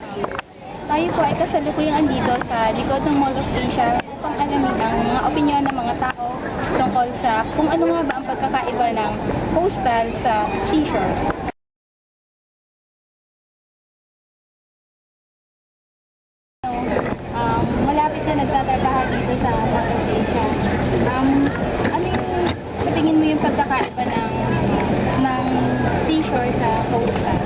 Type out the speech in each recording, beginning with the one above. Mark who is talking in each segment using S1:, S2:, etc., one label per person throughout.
S1: Tayo po ay kasalukuyang andito sa likod ng Mall of Asia upang alamin ang mga opinyon ng mga tao tungkol sa kung ano nga ba ang pagkakaiba ng coastal sa seashore. Malapit na nagtatrabaho dito sa Mall of Asia. Ano yung sa tingin mo yung pagkakaiba ng seashore sa coastal?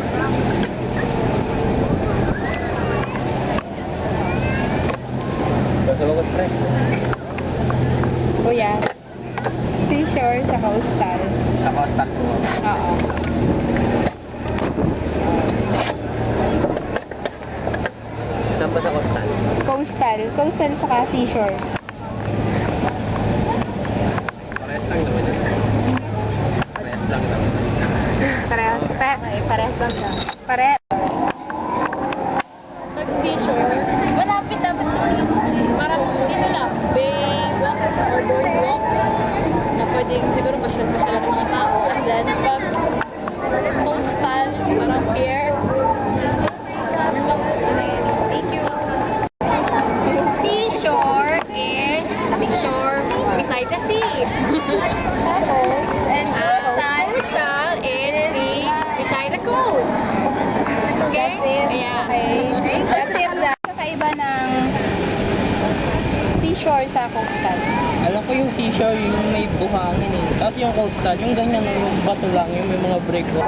S2: Sabagot pre.
S1: Kuya, seashore sa coastal.
S2: Sa coastal po.
S1: Oo.
S2: Saan ba sa coastal?
S1: Coastal saka seashore.
S2: Parehas lang naman yun. Parehas lang naman.
S1: Parehas lang daw. Parehas. Pag seashore, malapit dapat parang dito lang, bay walk or boardwalk na pwedeng siguro pasyal-pasyal ng mga tao. And then pag coastal, parang pier. Thank you. Seashore is shore beside the sea. Tapos, and coastal is sea beside the coast. Okay? Yeah. That's it. Kakaiba ng seashore sa coastal.
S2: Alam ko yung seashore, yung may buhangin eh. Tapos yung coastal, yung ganyan, yung bato lang, yung may mga break.
S1: Well,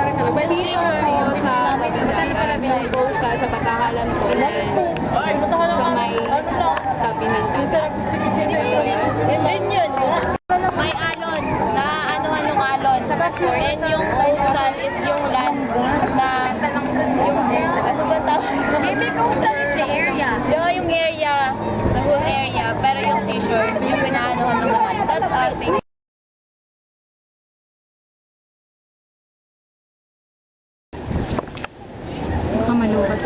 S1: seashore yun sa dagat. Yung coastal sa pagkakalam ko. Sa may tabi ng dagat. Hindi ko yan. Yun. May alon. Na anuhan yung alon. And yung coastal is yung land na yung ano ba tawag? Maybe coastal is the area. Yung area. The whole area. Pero yung seashore, yung pinaanuhan ng naman. That's our thing.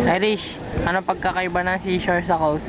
S2: Irish, ano pagkakaiba ng seashore sa coast?